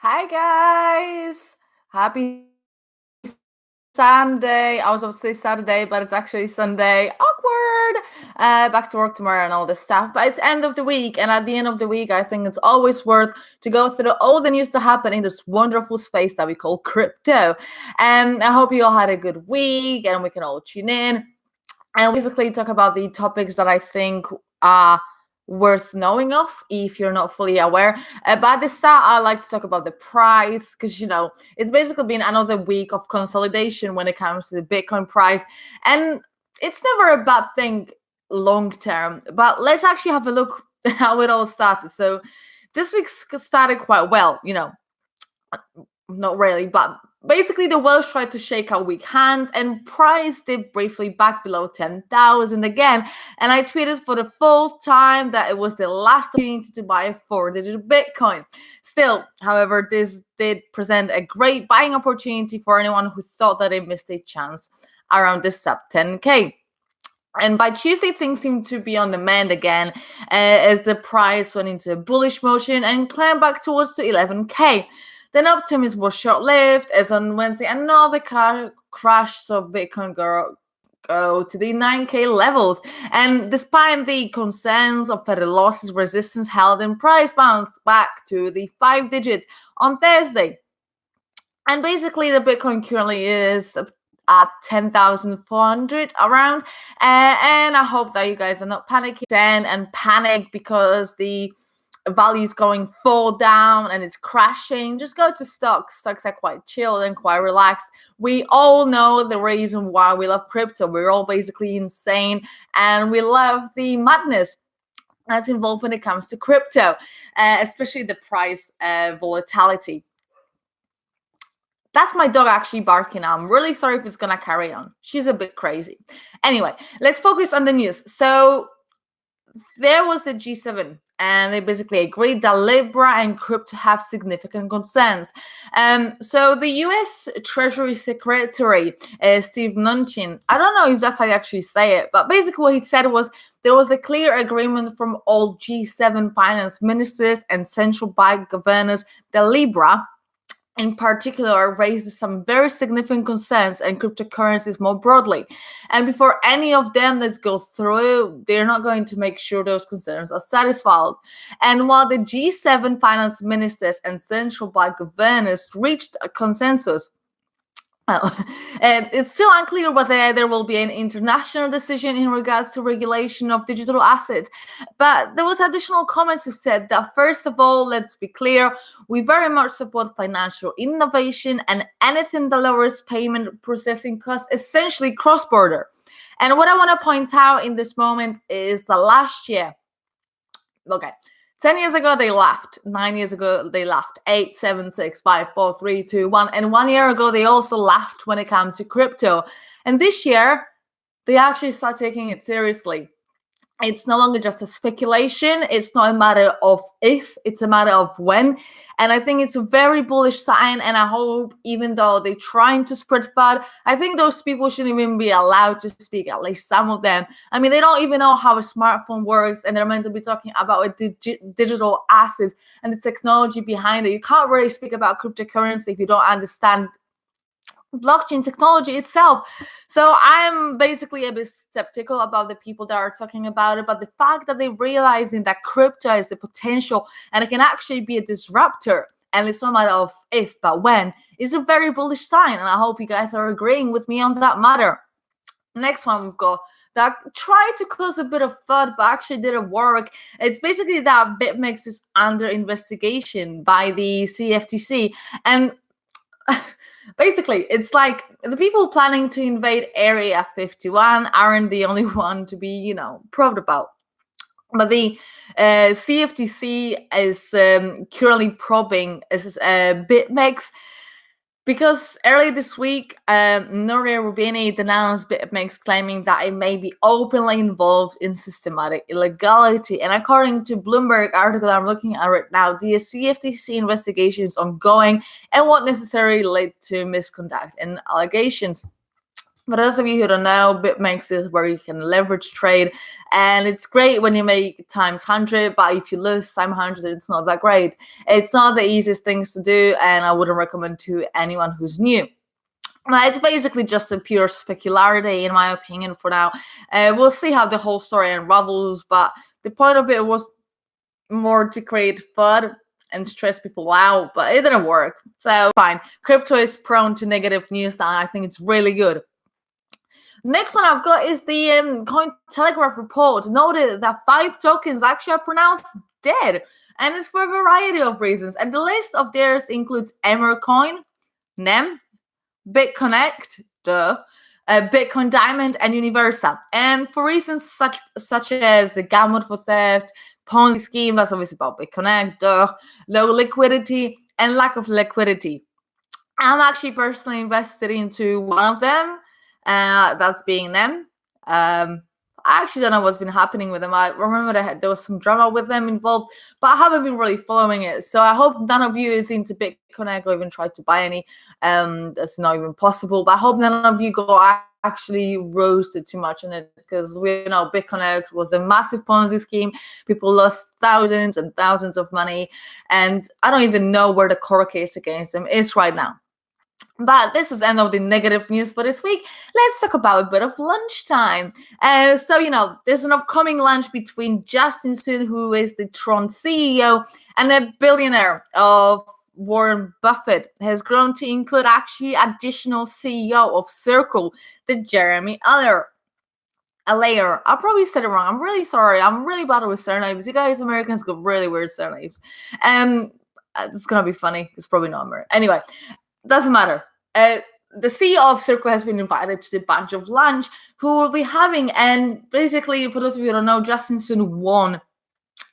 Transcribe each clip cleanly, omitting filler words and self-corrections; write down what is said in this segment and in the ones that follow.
Hi guys! Happy Sunday. I was about to say Saturday, but it's actually Sunday. Awkward. Back to work tomorrow and all this stuff. But it's end of the week, and at the end of the week, I think it's always worth to go through all the news that happen in this wonderful space that we call crypto. And I hope you all had a good week, and we can all tune in and basically talk about the topics that I think are worth knowing of if you're not fully aware. But at the start, I like to talk about the price because, it's basically been another week of consolidation when it comes to the Bitcoin price. And it's never a bad thing long term. But let's actually have a look at how it all started. So this week started quite well, not really, but basically the Welsh tried to shake out weak hands and price dipped briefly back below 10,000 again. And I tweeted for the fourth time that it was the last opportunity to buy a 4-digit Bitcoin. Still, however, this did present a great buying opportunity for anyone who thought that they missed a chance around the sub 10K. And by Tuesday, things seemed to be on the mend again as the price went into a bullish motion and climbed back towards the 11K. Then optimism was short-lived as on Wednesday another crash saw Bitcoin go to the 9K levels. And despite the concerns of further losses, resistance held and price bounced back to the 5 digits on Thursday. And basically the Bitcoin currently is at 10,400 around. And I hope that you guys are not panicking and panic because the value is going fall down and it's crashing. Just go to stocks. Stocks are quite chill and quite relaxed. We all know the reason why we love crypto. We're all basically insane and we love the madness that's involved when it comes to crypto, especially the price volatility. That's my dog actually barking now. I'm really sorry if it's gonna carry on. She's a bit crazy. Anyway, let's focus on the news. So there was a G7 and they basically agreed that Libra and crypto have significant concerns. So the US Treasury Secretary, Steve Mnuchin, I don't know if that's how you actually say it, but basically what he said was there was a clear agreement from all G7 finance ministers and central bank governors that Libra, in particular, raises some very significant concerns and cryptocurrencies more broadly. And before any of them let's go through, they're not going to make sure those concerns are satisfied. And while the G7 finance ministers and central bank governors reached a consensus, and it's still unclear whether there will be an international decision in regards to regulation of digital assets. But there was additional comments who said that, first of all, let's be clear, we very much support financial innovation and anything that lowers payment processing costs, essentially cross-border. And what I want to point out in this moment is the last year, 10 years ago, they laughed. 9 years ago, they laughed. 8, 7, 6, 5, 4, 3, 2, 1. And 1 year ago, they also laughed when it comes to crypto. And this year, they actually start taking it seriously. It's no longer just a speculation. It's not a matter of if, it's a matter of when. And I think it's a very bullish sign. And I hope, even though they're trying to spread FUD, I think those people shouldn't even be allowed to speak, at least some of them. I mean, they don't even know how a smartphone works. And they're meant to be talking about digital assets and the technology behind it. You can't really speak about cryptocurrency if you don't understand blockchain technology itself. So I'm basically a bit skeptical about the people that are talking about it, but the fact that they're realizing that crypto has the potential and it can actually be a disruptor, and it's not a matter of if but when, is a very bullish sign. And I hope you guys are agreeing with me on that matter. Next one we've got that tried to cause a bit of FUD but actually didn't work. It's basically that BitMEX is under investigation by the CFTC. And basically, it's like the people planning to invade Area 51 aren't the only one to be, probed about. But the CFTC is currently probing BitMEX because earlier this week, Noria Rubini denounced BitMEX, claiming that it may be openly involved in systematic illegality. And according to Bloomberg article I'm looking at right now, the CFTC investigation is ongoing and won't necessarily lead to misconduct and allegations. For those of you who don't know, BitMEX is where you can leverage trade, and it's great when you make times 100, but if you lose times 100, it's not that great. It's not the easiest things to do, and I wouldn't recommend to anyone who's new. It's basically just a pure specularity, in my opinion, for now. We'll see how the whole story unravels, but the point of it was more to create fun and stress people out, but it didn't work. So fine. Crypto is prone to negative news, and I think it's really good. Next one I've got is the Cointelegraph report noted that 5 tokens actually are pronounced dead, and it's for a variety of reasons. And the list of theirs includes Emercoin, NEM, BitConnect, Bitcoin Diamond, and Universal. And for reasons such as the gamut for theft, Ponzi scheme, that's obviously about BitConnect, low liquidity, and lack of liquidity. I'm actually personally invested into one of them. That's being them. I actually don't know what's been happening with them. I remember there was some drama with them involved, but I haven't been really following it. So I hope none of you is into BitConnect or even tried to buy any. That's not even possible. But I hope none of you go actually roasted too much in it, because we know BitConnect was a massive Ponzi scheme. People lost thousands and thousands of money, and I don't even know where the court case against them is right now. But this is end of the negative news for this week. Let's talk about a bit of lunchtime. So, there's an upcoming lunch between Justin Sun, who is the Tron CEO, and a billionaire of Warren Buffett has grown to include actually additional CEO of Circle, the Jeremy Allaire. I probably said it wrong. I'm really sorry. I'm really bad with surnames. You guys, Americans, got really weird surnames. It's gonna be funny. It's probably not American. Anyway. Doesn't matter. The CEO of Circle has been invited to the bunch of lunch who will be having, and basically, for those of you who don't know, Justin Sun won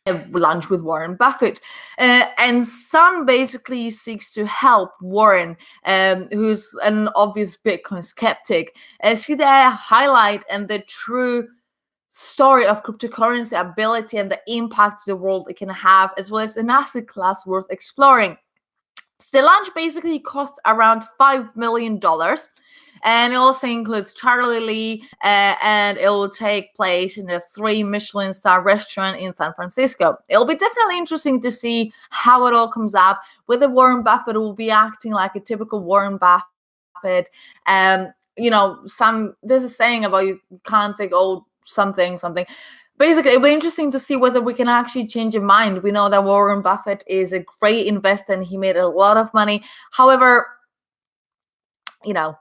a lunch with Warren Buffett. And Sun basically seeks to help Warren, who's an obvious Bitcoin skeptic, see the highlight and the true story of cryptocurrency ability and the impact to the world it can have, as well as an asset class worth exploring. So the lunch basically costs around $5 million, and it also includes Charlie Lee, and it will take place in a 3 Michelin star restaurant in San Francisco. It'll be definitely interesting to see how it all comes up. Whether Warren Buffett will be acting like a typical Warren Buffett. There's a saying about you can't take old something. Basically, it'll be interesting to see whether we can actually change your mind. We know that Warren Buffett is a great investor and he made a lot of money. However, can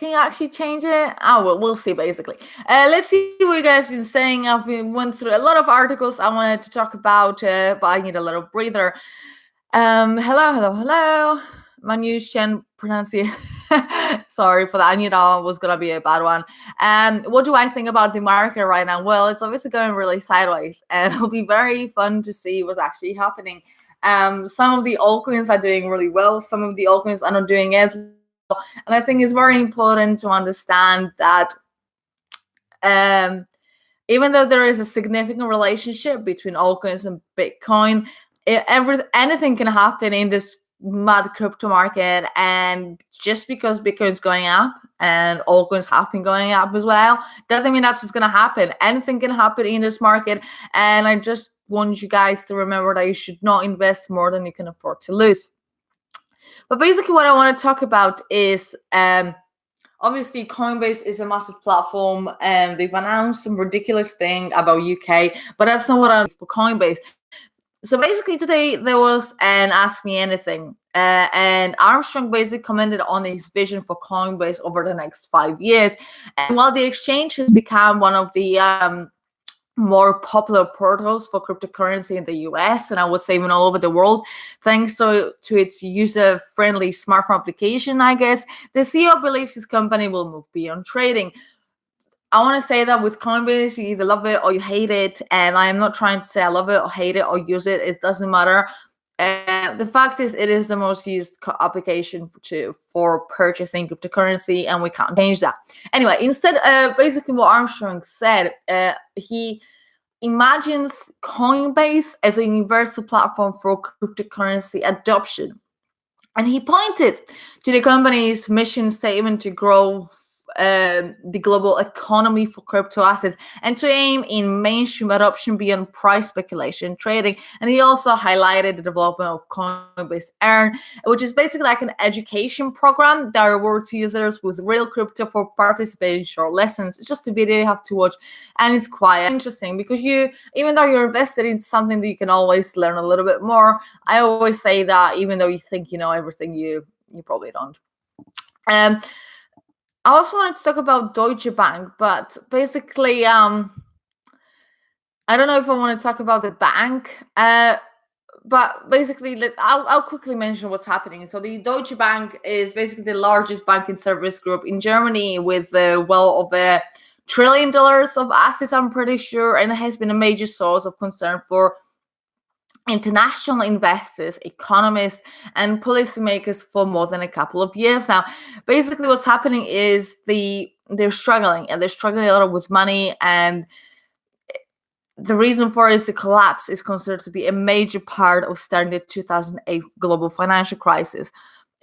you actually change it? Oh, well, we'll see, basically. Let's see what you guys have been saying. Went through a lot of articles I wanted to talk about, but I need a little breather. Hello. Manushan pronunciation. Sorry for that. I knew that was going to be a bad one. What do I think about the market right now? Well, it's obviously going really sideways, and it'll be very fun to see what's actually happening. Some of the altcoins are doing really well. Some of the altcoins are not doing as well. And I think it's very important to understand that even though there is a significant relationship between altcoins and Bitcoin, anything can happen in this mad crypto market, and just because Bitcoin's going up and altcoins have been going up as well, doesn't mean that's what's going to happen. Anything can happen in this market, and I just want you guys to remember that you should not invest more than you can afford to lose. But basically what I want to talk about is obviously Coinbase is a massive platform, and they've announced some ridiculous thing about UK, but that's not what I'm for Coinbase. So basically today there was an Ask Me Anything, and Armstrong basically commented on his vision for Coinbase over the next 5 years. And while the exchange has become one of the more popular portals for cryptocurrency in the US, and I would say even all over the world, thanks to its user-friendly smartphone application, I guess, the CEO believes his company will move beyond trading. I want to say that with Coinbase, you either love it or you hate it. And I am not trying to say I love it or hate it or use it. It doesn't matter. The fact is, it is the most used application for purchasing cryptocurrency, and we can't change that. Anyway, instead, basically what Armstrong said, he imagines Coinbase as a universal platform for cryptocurrency adoption. And he pointed to the company's mission statement to grow the global economy for crypto assets and to aim in mainstream adoption beyond price speculation trading. And he also highlighted the development of Coinbase Earn, which is basically like an education program that rewards users with real crypto for participating in short lessons. It's just a video you have to watch, and it's quite interesting because even though you're invested in something that you can always learn a little bit more. I always say that even though you think you know everything, you probably don't. I also wanted to talk about Deutsche Bank, but basically, I don't know if I want to talk about the bank, but basically, I'll quickly mention what's happening. So the Deutsche Bank is basically the largest banking service group in Germany with well over $1 trillion of assets, I'm pretty sure, and it has been a major source of concern for international investors, economists, and policymakers for more than a couple of years now. Basically, what's happening is they're struggling, and they're struggling a lot with money, and the reason for it is the collapse is considered to be a major part of starting the 2008 global financial crisis.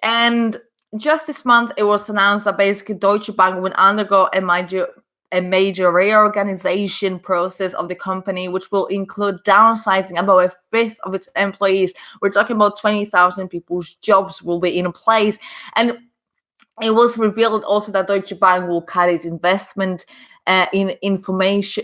And just this month, it was announced that basically Deutsche Bank would undergo a major reorganization process of the company, which will include downsizing about a fifth of its employees. We're talking about 20,000 people's jobs will be in place. And it was revealed also that Deutsche Bank will cut its investment in information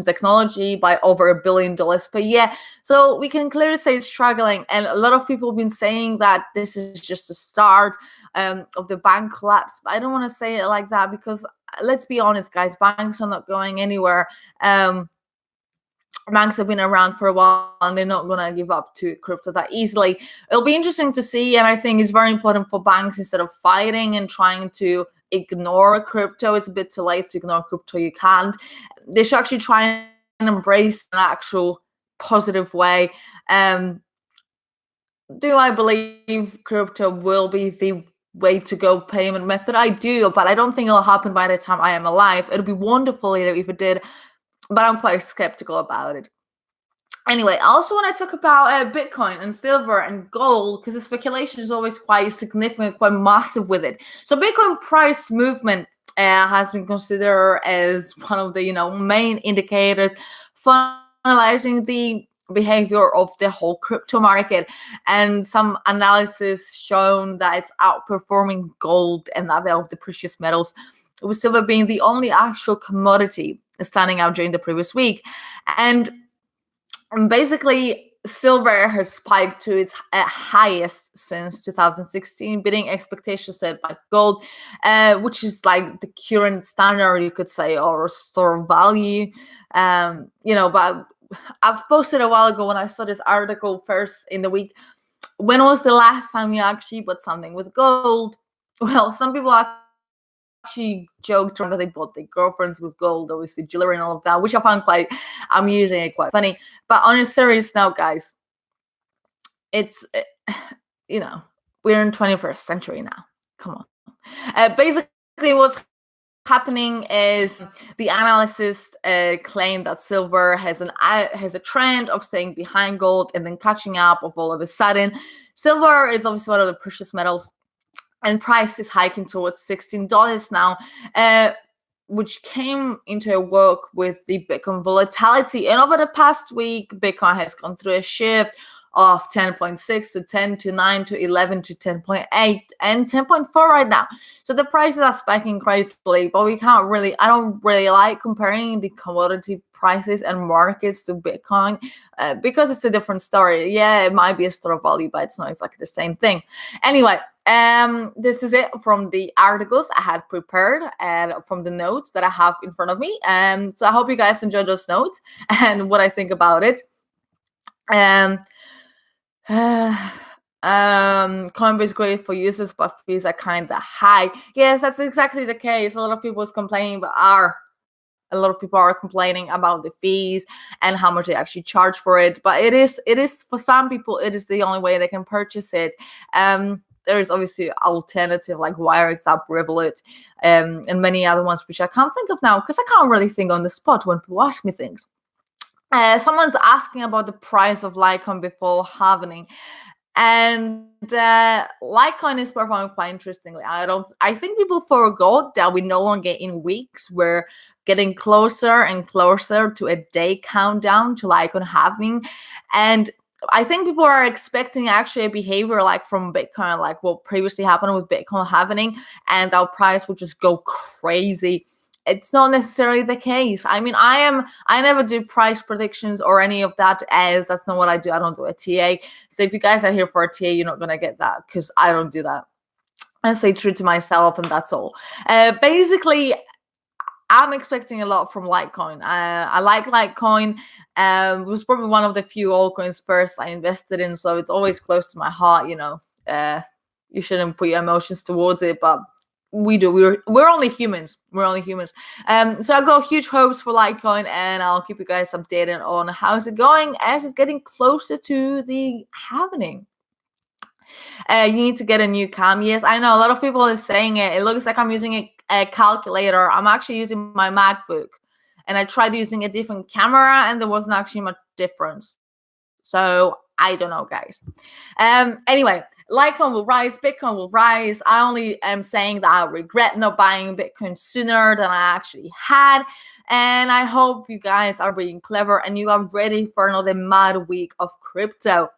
technology by over $1 billion per year. So we can clearly say it's struggling. And a lot of people have been saying that this is just the start of the bank collapse. But I don't want to say it like that because let's be honest, guys, banks are not going anywhere. Banks have been around for a while and they're not going to give up to crypto that easily. It'll be interesting to see. And I think it's very important for banks, instead of fighting and trying to ignore crypto, it's a bit too late to ignore crypto. You can't. They should actually try and embrace an actual positive way. Do I believe crypto will be the way to go payment method? I do, but I don't think it'll happen by the time I am alive. It'd be wonderful if it did, but I'm quite skeptical about it. Anyway, I also want to talk about Bitcoin and silver and gold, because the speculation is always quite significant, quite massive with it. So Bitcoin price movement has been considered as one of the main indicators for analyzing the behavior of the whole crypto market, and some analysis shown that it's outperforming gold and other of the precious metals, with silver being the only actual commodity standing out during the previous week. And basically, silver has spiked to its highest since 2016, beating expectations set by gold, which is like the current standard, you could say, or store value. But I've posted a while ago when I saw this article first in the week. When was the last time you actually bought something with gold? Well, some people actually joked around that they bought their girlfriends with gold, obviously jewelry and all of that, which I found I'm using it quite funny. But on a serious note, guys, it's, we're in 21st century now. Come on. Basically, what's happening is the analysts claim that silver has a trend of staying behind gold and then catching up of all of a sudden. Silver is obviously one of the precious metals, and price is hiking towards $16 now, which came into work with the Bitcoin volatility. And over the past week, Bitcoin has gone through a shift of 10.6 to 10 to 9 to 11 to 10.8 and 10.4 right now. So the prices are spiking crazily, but I don't really like comparing the commodity prices and markets to Bitcoin because it's a different story. Yeah, it might be a store of value, but it's not exactly the same thing. Anyway, this is it from the articles I had prepared and from the notes that I have in front of me. So I hope you guys enjoyed those notes and what I think about it. Coinbase great for users, but fees are kind of high. Yes, that's exactly the case. A lot of people is complaining, but a lot of people are complaining about the fees and how much they actually charge for it. But it is for some people, it is the only way they can purchase it. There is obviously alternative like WireXap, Revolut, and many other ones which I can't think of now because I can't really think on the spot when people ask me things. Someone's asking about the price of Litecoin before halving. And Litecoin is performing quite interestingly. I think people forgot that we're no longer in weeks. We're getting closer and closer to a day countdown to Litecoin halving. And I think people are expecting actually a behavior like from Bitcoin, like what previously happened with Bitcoin halving, and our price will just go crazy. It's not necessarily the case. I mean, I never do price predictions or any of that, as that's not what I do. I don't do a TA. So if you guys are here for a TA, you're not gonna get that because I don't do that. I stay true to myself, and that's all. Basically, I'm expecting a lot from Litecoin. I like Litecoin. It was probably one of the few altcoins first I invested in, so it's always close to my heart. You shouldn't put your emotions towards it, but we do. We're only humans. We're only humans. So I got huge hopes for Litecoin, and I'll keep you guys updated on how's it going as it's getting closer to the happening. You need to get a new cam. Yes, I know a lot of people are saying it. It looks like I'm using a calculator. I'm actually using my MacBook, and I tried using a different camera, and there wasn't actually much difference. So I don't know, guys. Anyway, Litecoin will rise, Bitcoin will rise. I only am saying that I regret not buying Bitcoin sooner than I actually had. And I hope you guys are being clever and you are ready for another mad week of crypto.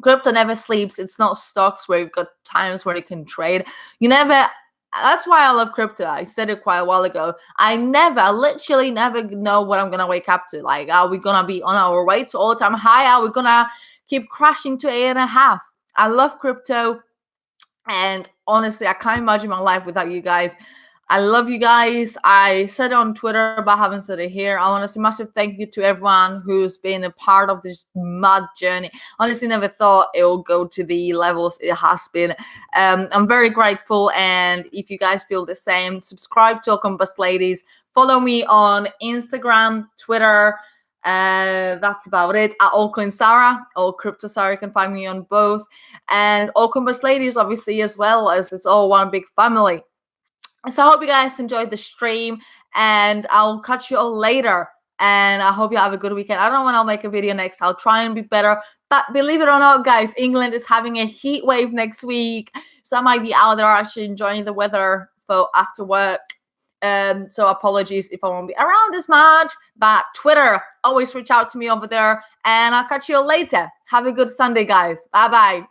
Crypto never sleeps. It's not stocks where you've got times where you can trade. That's why I love crypto. I said it quite a while ago. I literally never know what I'm going to wake up to. Like, are we going to be on our way to all-time high? Are we going to keep crashing to 8.5? I love crypto. And honestly, I can't imagine my life without you guys. I love you guys. I said it on Twitter, but I haven't said it here. I want to say massive thank you to everyone who's been a part of this mad journey. Honestly, never thought it will go to the levels it has been. I'm very grateful. And if you guys feel the same, subscribe to Altcoin Bust Ladies. Follow me on Instagram, Twitter. That's about it. At Altcoin Sarah or Crypto Sarah, you can find me on both. And Altcoin Bust Ladies, obviously, as well, as it's all one big family. So I hope you guys enjoyed the stream, and I'll catch you all later. And I hope you have a good weekend. I don't know when I'll make a video next. I'll try and be better. But believe it or not, guys, England is having a heat wave next week. So I might be out there actually enjoying the weather for after work. So apologies if I won't be around as much. But Twitter, always reach out to me over there. And I'll catch you all later. Have a good Sunday, guys. Bye-bye.